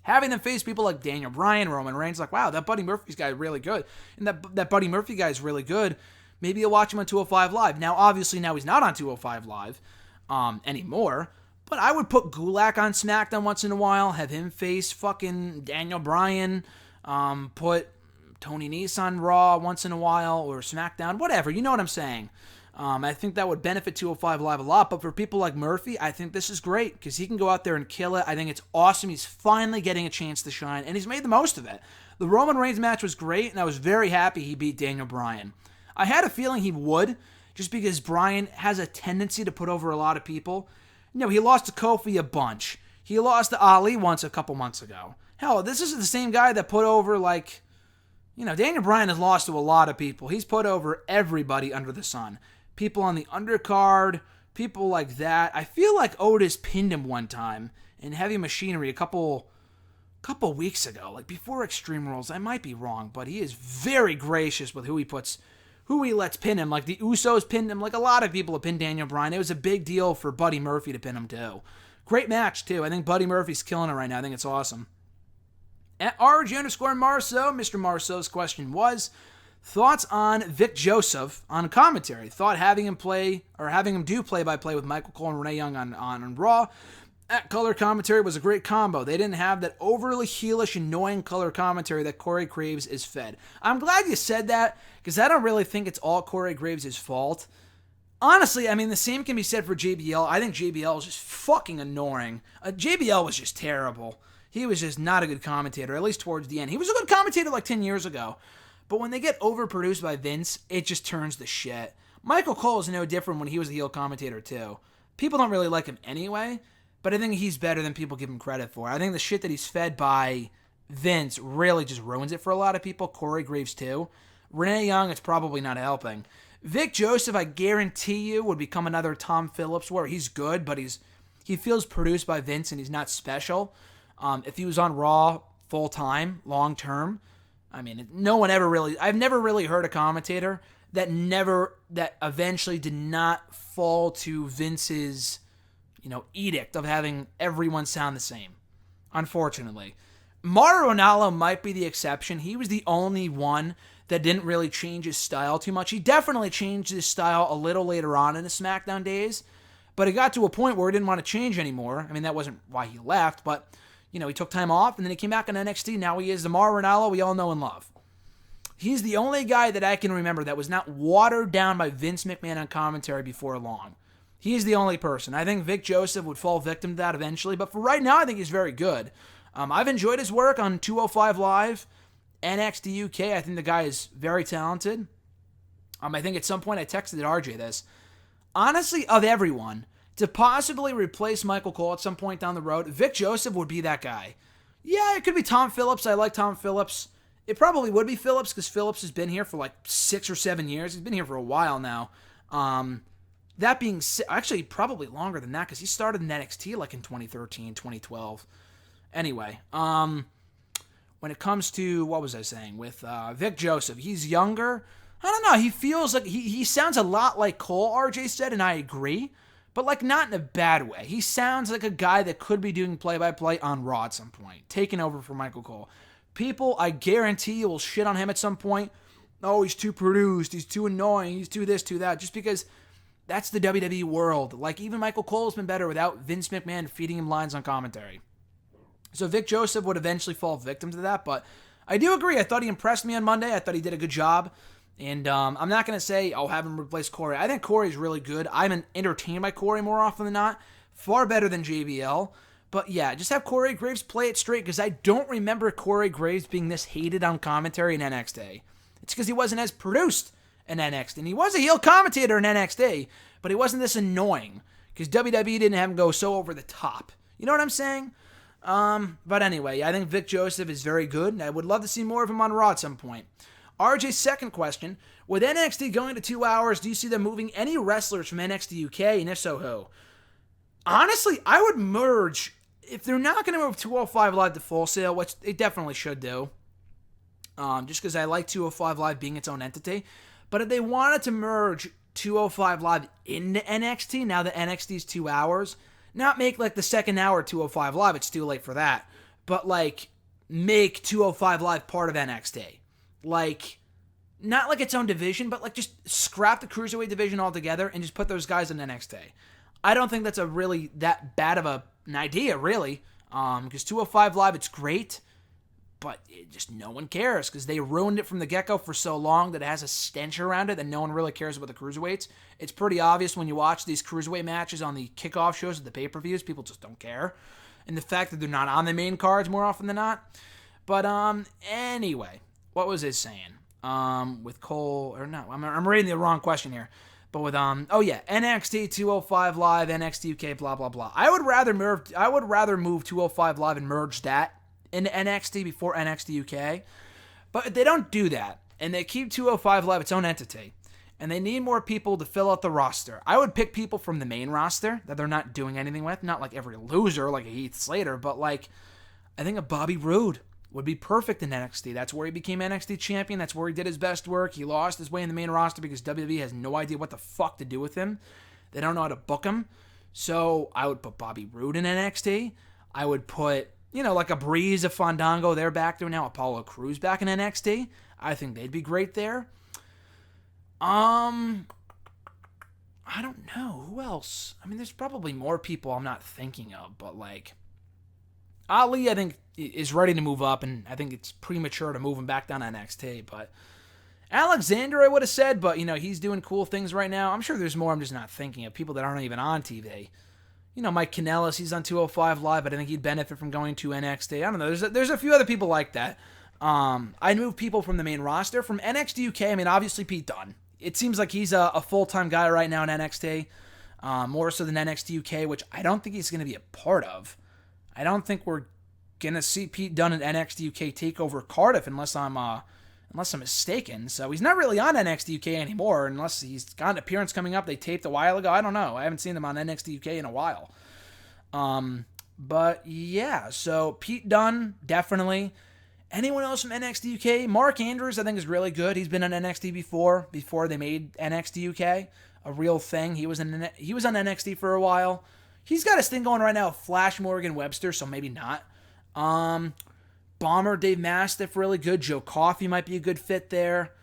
Having them face people like Daniel Bryan, Roman Reigns, like, wow, that Buddy Murphy's guy is really good, and that Buddy Murphy guy is really good. Maybe you'll watch him on 205 Live. Now, obviously, he's not on 205 Live anymore, but I would put Gulak on SmackDown once in a while, have him face fucking Daniel Bryan, put Tony Nese on Raw once in a while, or SmackDown, whatever, you know what I'm saying. I think that would benefit 205 Live a lot, but for people like Murphy, I think this is great, because he can go out there and kill it. I think it's awesome. He's finally getting a chance to shine, and he's made the most of it. The Roman Reigns match was great, and I was very happy he beat Daniel Bryan. I had a feeling he would, just because Bryan has a tendency to put over a lot of people. He lost to Kofi a bunch. He lost to Ali once a couple months ago. Hell, this is the same guy that put over, Daniel Bryan has lost to a lot of people. He's put over everybody under the sun. People on the undercard, people like that. I feel like Otis pinned him one time in Heavy Machinery a couple weeks ago, like before Extreme Rules. I might be wrong, but he is very gracious with who he lets pin him. Like the Usos pinned him, like a lot of people have pinned Daniel Bryan. It was a big deal for Buddy Murphy to pin him too. Great match too. I think Buddy Murphy's killing it right now. I think it's awesome. At RG_Marceau, Mr. Marceau's question was, Thoughts on Vic Joseph on commentary? Thought having him do play-by-play with Michael Cole and Renee Young on Raw at color commentary was a great combo. They didn't have that overly heelish, annoying color commentary that Corey Graves is fed. I'm glad you said that, because I don't really think it's all Corey Graves' fault. Honestly, I mean, the same can be said for JBL. I think JBL is just fucking annoying. JBL was just terrible. He was just not a good commentator, at least towards the end. He was a good commentator like 10 years ago. But when they get overproduced by Vince, it just turns to shit. Michael Cole is no different when he was a heel commentator, too. People don't really like him anyway, but I think he's better than people give him credit for. I think the shit that he's fed by Vince really just ruins it for a lot of people. Corey Graves, too. Renee Young, it's probably not helping. Vic Joseph, I guarantee you, would become another Tom Phillips, where he's good, but he feels produced by Vince and he's not special. If he was on Raw full-time, long-term, I mean, I've never really heard a commentator that eventually did not fall to Vince's, edict of having everyone sound the same. Unfortunately. Mauro Ranallo might be the exception. He was the only one that didn't really change his style too much. He definitely changed his style a little later on in the SmackDown days, but it got to a point where he didn't want to change anymore. I mean, that wasn't why he left, but, he took time off, and then he came back in NXT. Now he is the Mauro Ranallo we all know and love. He's the only guy that I can remember that was not watered down by Vince McMahon on commentary before long. He's the only person. I think Vic Joseph would fall victim to that eventually, but for right now, I think he's very good. I've enjoyed his work on 205 Live, NXT UK. I think the guy is very talented. I think at some point I texted RJ this. Honestly, of everyone, to possibly replace Michael Cole at some point down the road, Vic Joseph would be that guy. Yeah, it could be Tom Phillips. I like Tom Phillips. It probably would be Phillips, because Phillips has been here for like 6 or 7 years. He's been here for a while now. That being said, actually probably longer than that, because he started in NXT like in 2013, 2012. Anyway, when it comes to, what was I saying, with Vic Joseph, he's younger. I don't know, he feels like, he sounds a lot like Cole, RJ said, and I agree, but like not in a bad way. He sounds like a guy that could be doing play-by-play on Raw at some point, taking over for Michael Cole. People, I guarantee you, will shit on him at some point. Oh, he's too produced, he's too annoying, he's too this, too that, just because that's the WWE world. Like, even Michael Cole's been better without Vince McMahon feeding him lines on commentary. So Vic Joseph would eventually fall victim to that, but I do agree. I thought he impressed me on Monday. I thought he did a good job, and I'm not going to say, have him replace Corey. I think Corey's really good. I'm entertained by Corey more often than not. Far better than JBL. But yeah, just have Corey Graves play it straight, because I don't remember Corey Graves being this hated on commentary in NXT. It's because he wasn't as produced in NXT, and he was a heel commentator in NXT, but he wasn't this annoying, because WWE didn't have him go so over the top. You know what I'm saying? But anyway, I think Vic Joseph is very good, and I would love to see more of him on Raw at some point. RJ's second question, with NXT going to 2 hours, do you see them moving any wrestlers from NXT UK, and if so, who? Honestly, I would merge, if they're not going to move 205 Live to Full Sail, which they definitely should do, just because I like 205 Live being its own entity, but if they wanted to merge 205 Live into NXT, now that NXT's 2 hours, not make like the second hour 205 Live, it's too late for that, but like make 205 Live part of NXT. Like, not like its own division, but like just scrap the Cruiserweight division altogether and just put those guys in NXT. I don't think that's a really that bad of an idea, really, because 205 Live, it's great, but just no one cares, because they ruined it from the get-go for so long that it has a stench around it that no one really cares about the Cruiserweights. It's pretty obvious when you watch these Cruiserweight matches on the kickoff shows at the pay-per-views, people just don't care. And the fact that they're not on the main cards more often than not. But anyway, what was it saying? With Cole, or no, I'm reading the wrong question here. But with NXT 205 Live, NXT UK, blah blah blah. I would rather move 205 Live and merge that into NXT before NXT UK. But they don't do that, and they keep 205 Live its own entity, and they need more people to fill out the roster. I would pick people from the main roster that they're not doing anything with, not like every loser like a Heath Slater, but like I think a Bobby Roode would be perfect in NXT. That's where he became NXT champion. That's where he did his best work. He lost his way in the main roster because WWE has no idea what the fuck to do with him. They don't know how to book him. So I would put Bobby Roode in NXT. I would put like a Breeze, a Fandango, they're back there now. Apollo Crews back in NXT. I think they'd be great there. I don't know. Who else? I mean, there's probably more people I'm not thinking of, but like Ali, I think, is ready to move up, and I think it's premature to move him back down to NXT, but Alexander, I would have said, but, he's doing cool things right now. I'm sure there's more I'm just not thinking of, people that aren't even on TV. Mike Kanellis, he's on 205 Live, but I think he'd benefit from going to NXT. I don't know. There's a few other people like that. I'd move people from the main roster. From NXT UK, I mean, obviously Pete Dunne. It seems like he's a full-time guy right now in NXT, more so than NXT UK, which I don't think he's going to be a part of. I don't think we're going to see Pete Dunne in NXT UK take over Cardiff unless I'm mistaken. So he's not really on NXT UK anymore unless he's got an appearance coming up they taped a while ago. I don't know. I haven't seen him on NXT UK in a while. But yeah, so Pete Dunne, definitely. Anyone else from NXT UK? Mark Andrews, I think, is really good. He's been on NXT before they made NXT UK a real thing. He was on NXT for a while. He's got his thing going right now, Flash Morgan Webster, so maybe not. Bomber Dave Mastiff, really good. Joe Coffey might be a good fit there.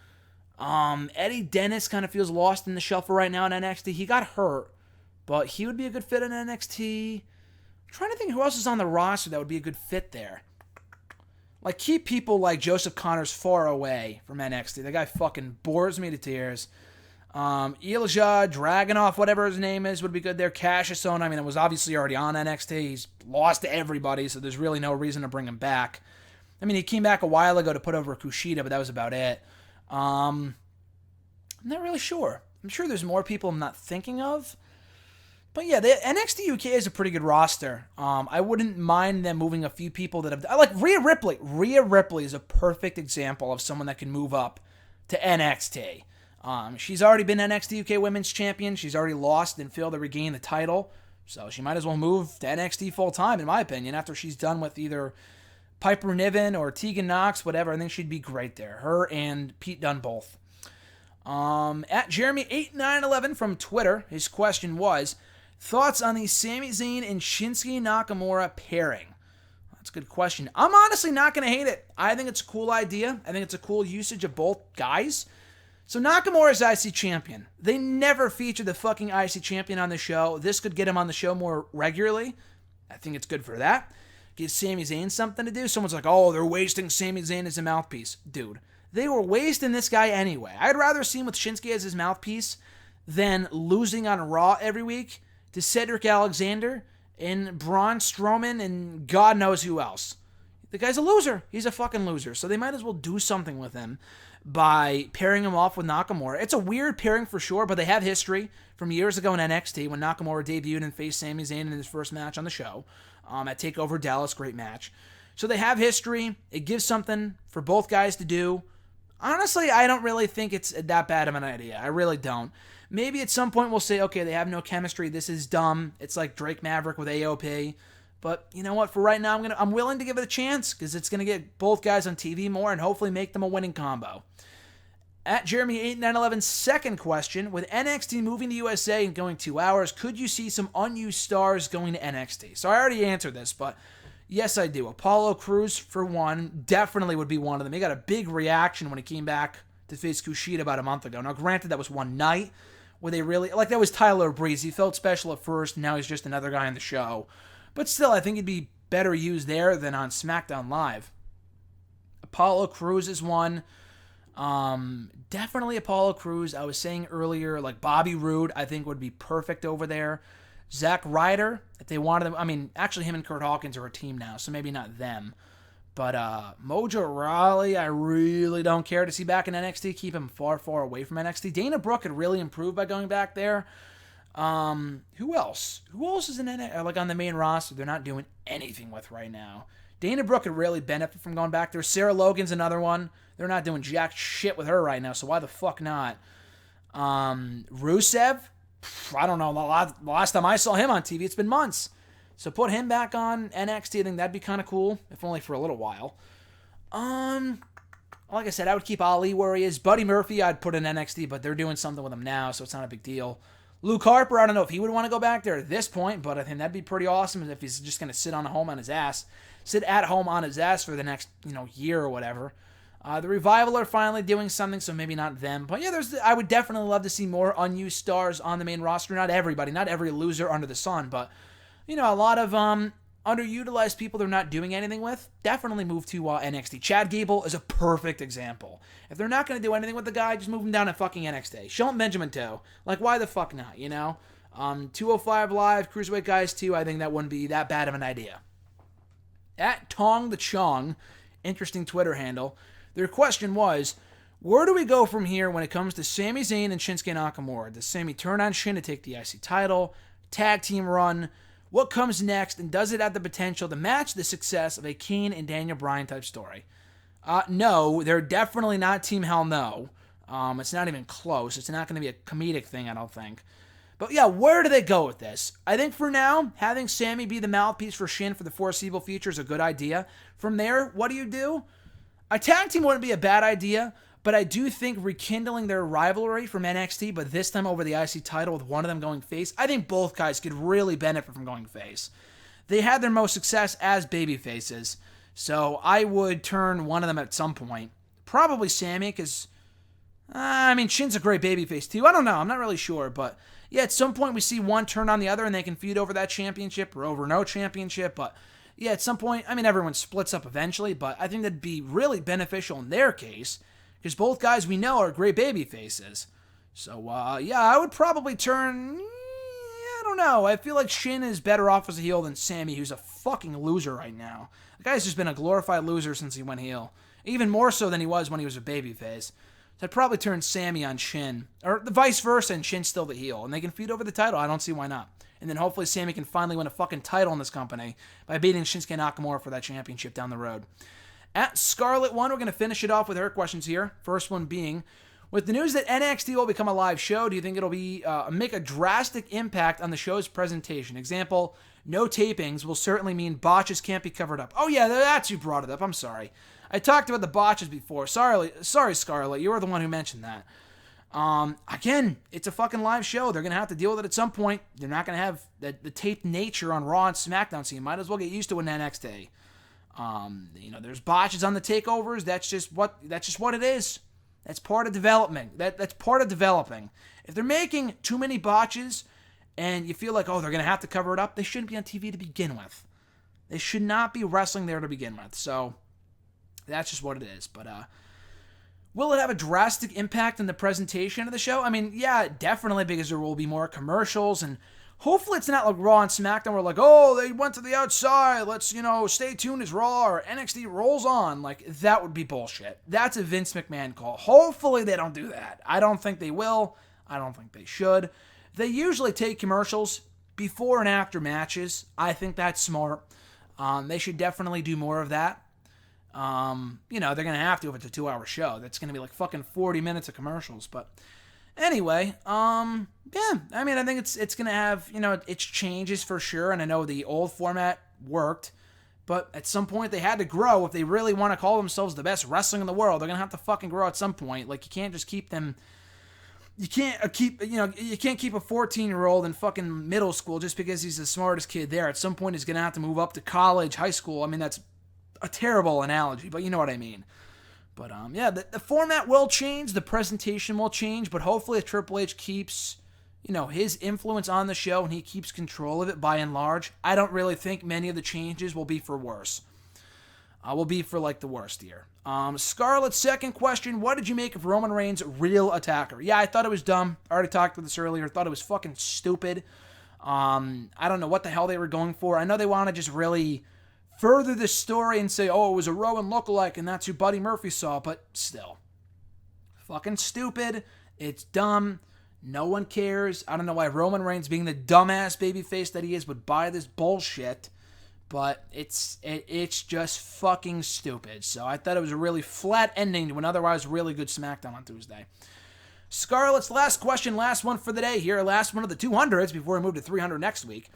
Eddie Dennis kind of feels lost in the shuffle right now in NXT. He got hurt, but he would be a good fit in NXT. I'm trying to think who else is on the roster that would be a good fit there. Like, keep people like Joseph Connors far away from NXT. The guy fucking bores me to tears. Ilja Dragunov, whatever his name is, would be good there. Cassius, I mean, it was obviously already on NXT. He's lost to everybody, so there's really no reason to bring him back. I mean, he came back a while ago to put over Kushida, but that was about it. I'm not really sure. I'm sure there's more people I'm not thinking of. But yeah, the NXT UK is a pretty good roster. I wouldn't mind them moving a few people that have... I like Rhea Ripley. Rhea Ripley is a perfect example of someone that can move up to NXT. She's already been NXT UK Women's Champion. She's already lost and failed to regain the title. So she might as well move to NXT full-time, in my opinion, after she's done with either Piper Niven or Tegan Knox, whatever. I think she'd be great there. Her and Pete Dunne both. At Jeremy8911 from Twitter, his question was, thoughts on the Sami Zayn and Shinsuke Nakamura pairing? That's a good question. I'm honestly not going to hate it. I think it's a cool idea. I think it's a cool usage of both guys. So Nakamura's IC champion. They never featured the fucking IC champion on the show. This could get him on the show more regularly. I think it's good for that. Give Sami Zayn something to do. Someone's like, oh, they're wasting Sami Zayn as a mouthpiece. Dude, they were wasting this guy anyway. I'd rather see him with Shinsuke as his mouthpiece than losing on Raw every week to Cedric Alexander and Braun Strowman and God knows who else. The guy's a loser. He's a fucking loser. So they might as well do something with him by pairing him off with Nakamura. It's a weird pairing for sure, but they have history from years ago in NXT when Nakamura debuted and faced Sami Zayn in his first match on the show at TakeOver Dallas. Great match. So they have history. It gives something for both guys to do. Honestly, I don't really think it's that bad of an idea. I really don't. Maybe at some point we'll say, okay, they have no chemistry. This is dumb. It's like Drake Maverick with AOP. But you know what? For right now, I'm willing to give it a chance because it's going to get both guys on TV more and hopefully make them a winning combo. At Jeremy8911's second question, with NXT moving to USA and going 2 hours, could you see some unused stars going to NXT? So I already answered this, but yes, I do. Apollo Crews, for one, definitely would be one of them. He got a big reaction when he came back to face Kushida about a month ago. Now, granted, that was one night where they really... Like, that was Tyler Breeze. He felt special at first, and now he's just another guy on the show. But still, I think he'd be better used there than on SmackDown Live. Apollo Crews is one. Definitely Apollo Crews. I was saying earlier, like Bobby Roode, I think would be perfect over there. Zack Ryder, if they wanted them. I mean, actually, him and Kurt Hawkins are a team now, so maybe not them. But Mojo Rawley, I really don't care to see back in NXT. Keep him far, far away from NXT. Dana Brooke could really improve by going back there. Who else? Who else is in NXT? Like on the main roster, they're not doing anything with right now. Dana Brooke could really benefit from going back there. Sarah Logan's another one. They're not doing jack shit with her right now, so why the fuck not? Rusev? I don't know. The last time I saw him on TV, it's been months. So put him back on NXT. I think that'd be kind of cool, if only for a little while. Like I said, I would keep Ali where he is. Buddy Murphy, I'd put in NXT, but they're doing something with him now, so it's not a big deal. Luke Harper, I don't know if he would want to go back there at this point, but I think that'd be pretty awesome if he's just going to sit at home on his ass for the next, year or whatever. The Revival are finally doing something, so maybe not them. But yeah, I would definitely love to see more unused stars on the main roster. Not everybody, not every loser under the sun, but, a lot of underutilized people they're not doing anything with. Definitely move to NXT. Chad Gable is a perfect example. If they're not going to do anything with the guy, just move him down to fucking NXT. Show him Benjamin Toe. Like, why the fuck not, 205 Live, Cruiserweight guys too, I think that wouldn't be that bad of an idea. At Tong the Chong, interesting Twitter handle, their question was, where do we go from here when it comes to Sami Zayn and Shinsuke Nakamura? Does Sami turn on Shin to take the IC title? Tag team run? What comes next? And does it have the potential to match the success of a Kane and Daniel Bryan type story? No, they're definitely not Team Hell No. It's not even close. It's not going to be a comedic thing, I don't think. But yeah, where do they go with this? I think for now, having Sami be the mouthpiece for Shin for the foreseeable future is a good idea. From there, what do? A tag team wouldn't be a bad idea, but I do think rekindling their rivalry from NXT, but this time over the IC title with one of them going face, I think both guys could really benefit from going face. They had their most success as baby faces, so I would turn one of them at some point. Probably Sami, because, Shin's a great babyface too. I don't know. I'm not really sure, but yeah, at some point we see one turn on the other and they can feud over that championship or over no championship, but yeah, at some point, everyone splits up eventually, but I think that'd be really beneficial in their case, because both guys we know are great baby faces. So, I would probably turn, I don't know. I feel like Shin is better off as a heel than Sami, who's a fucking loser right now. The guy's just been a glorified loser since he went heel. Even more so than he was when he was a babyface. So I'd probably turn Sami on Shin. Or the vice versa, and Shin's still the heel. And they can feud over the title. I don't see why not. And then hopefully Sami can finally win a fucking title in this company by beating Shinsuke Nakamura for that championship down the road. At Scarlet One, we're going to finish it off with her questions here. First one being, with the news that NXT will become a live show, do you think it'll be make a drastic impact on the show's presentation? Example, no tapings will certainly mean botches can't be covered up. Oh yeah, that's you brought it up. I'm sorry. I talked about the botches before. Sorry, Scarlett. You were the one who mentioned that. Again, it's a fucking live show. They're going to have to deal with it at some point. They're not going to have the taped nature on Raw and SmackDown, so you might as well get used to it in NXT. There's botches on the takeovers. That's just what it is. That's part of development. That's part of developing. If they're making too many botches and you feel like, they're going to have to cover it up, they shouldn't be on TV to begin with. They should not be wrestling there to begin with. So that's just what it is. But will it have a drastic impact on the presentation of the show? Yeah, definitely, because there will be more commercials, and hopefully it's not like Raw and SmackDown where they went to the outside, let's, stay tuned as Raw, or NXT rolls on. Like, that would be bullshit. That's a Vince McMahon call. Hopefully they don't do that. I don't think they will. I don't think they should. They usually take commercials before and after matches. I think that's smart. They should definitely do more of that. They're going to have to if it's a 2-hour show. That's going to be like fucking 40 minutes of commercials. But anyway, I think it's going to have, its changes for sure. And I know the old format worked, but at some point they had to grow. If they really want to call themselves the best wrestling in the world, they're going to have to fucking grow at some point. Like, you can't just keep them, you can't keep a 14-year-old in fucking middle school just because he's the smartest kid there. At some point he's going to have to move up to college, high school. that's a terrible analogy, but you know what I mean. But the format will change, the presentation will change, but hopefully if Triple H keeps, his influence on the show and he keeps control of it by and large, I don't really think many of the changes will be for worse. Will be for like the worst here. Scarlett's second question, what did you make of Roman Reigns' real attacker? Yeah, I thought it was dumb. I already talked about this earlier. Thought it was fucking stupid. I don't know what the hell they were going for. I know they want to just really further the story and say, it was a Rowan lookalike and that's who Buddy Murphy saw, but still. Fucking stupid. It's dumb. No one cares. I don't know why Roman Reigns, being the dumbass babyface that he is, would buy this bullshit, but it's just fucking stupid. So I thought it was a really flat ending to an otherwise really good SmackDown on Tuesday. Scarlett's last question, last one for the day here, last one of the 200s before we move to 300 next week.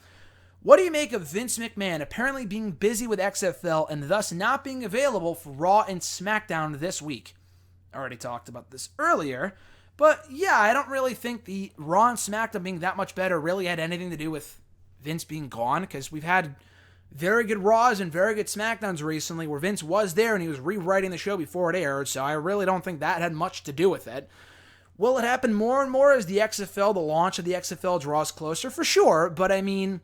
What do you make of Vince McMahon apparently being busy with XFL and thus not being available for Raw and SmackDown this week? I already talked about this earlier, But yeah, I don't really think the Raw and SmackDown being that much better really had anything to do with Vince being gone, because we've had very good Raws and very good SmackDowns recently where Vince was there and he was rewriting the show before it aired, so I really don't think that had much to do with it. Will it happen more and more as the launch of the XFL draws closer? For sure, but I mean,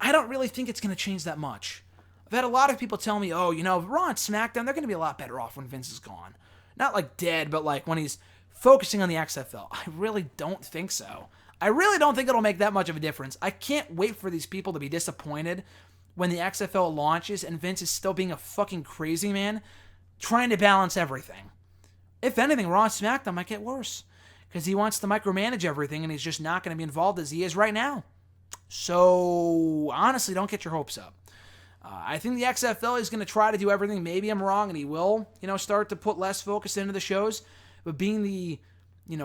I don't really think it's going to change that much. I've had a lot of people tell me, Raw and SmackDown, they're going to be a lot better off when Vince is gone. Not like dead, but like when he's focusing on the XFL. I really don't think so. I really don't think it'll make that much of a difference. I can't wait for these people to be disappointed when the XFL launches and Vince is still being a fucking crazy man trying to balance everything. If anything, Raw and SmackDown might get worse because he wants to micromanage everything and he's just not going to be involved as he is right now. So, honestly, don't get your hopes up. I think the XFL is going to try to do everything. Maybe I'm wrong and he will, start to put less focus into the shows. But being the,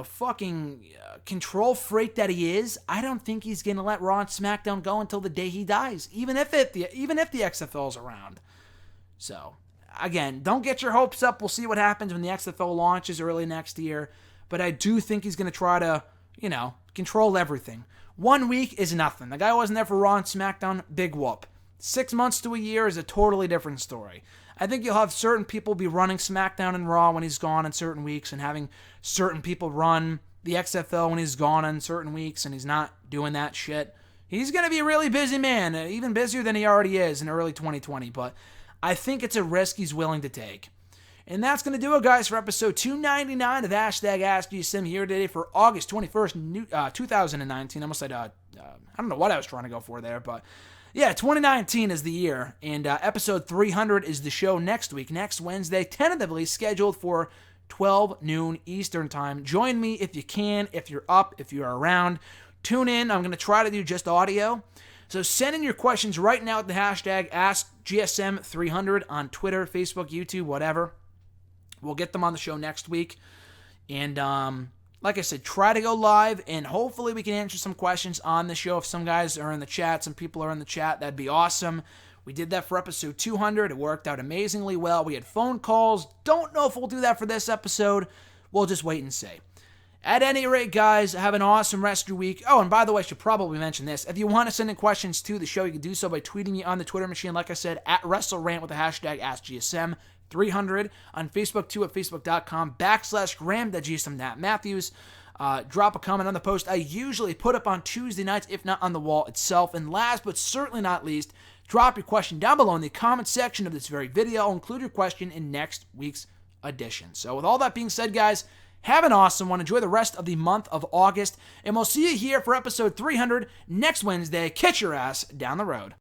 fucking control freak that he is, I don't think he's going to let Raw and SmackDown go until the day he dies, even if the XFL is around. So, again, don't get your hopes up. We'll see what happens when the XFL launches early next year. But I do think he's going to try to, control everything. 1 week is nothing. The guy wasn't there for Raw and SmackDown, big whoop. 6 months to a year is a totally different story. I think you'll have certain people be running SmackDown and Raw when he's gone in certain weeks and having certain people run the XFL when he's gone in certain weeks and he's not doing that shit. He's going to be a really busy man, even busier than he already is in early 2020, but I think it's a risk he's willing to take. And that's going to do it, guys, for episode 299 of #AskGSM here today for August 21st, 2019. I almost said, I don't know what I was trying to go for there, but yeah, 2019 is the year, and episode 300 is the show next week, next Wednesday, tentatively scheduled for 12 noon Eastern time. Join me if you can, if you're up, if you're around. Tune in. I'm going to try to do just audio. So send in your questions right now at the hashtag AskGSM300 on Twitter, Facebook, YouTube, whatever. We'll get them on the show next week. And like I said, try to go live, and hopefully we can answer some questions on the show. If some guys are in the chat, some people are in the chat, that'd be awesome. We did that for episode 200. It worked out amazingly well. We had phone calls. Don't know if we'll do that for this episode. We'll just wait and see. At any rate, guys, have an awesome rest of your week. Oh, and by the way, I should probably mention this. If you want to send in questions to the show, you can do so by tweeting me on the Twitter machine, like I said, at WrestleRant with the hashtag AskGSM300. On Facebook, too, at Facebook.com/Graham.GSM.Matthews. Drop a comment on the post I usually put up on Tuesday nights, if not on the wall itself. And last but certainly not least, drop your question down below in the comment section of this very video. I'll include your question in next week's edition. So with all that being said, guys, have an awesome one. Enjoy the rest of the month of August. And we'll see you here for episode 300 next Wednesday. Catch your ass down the road.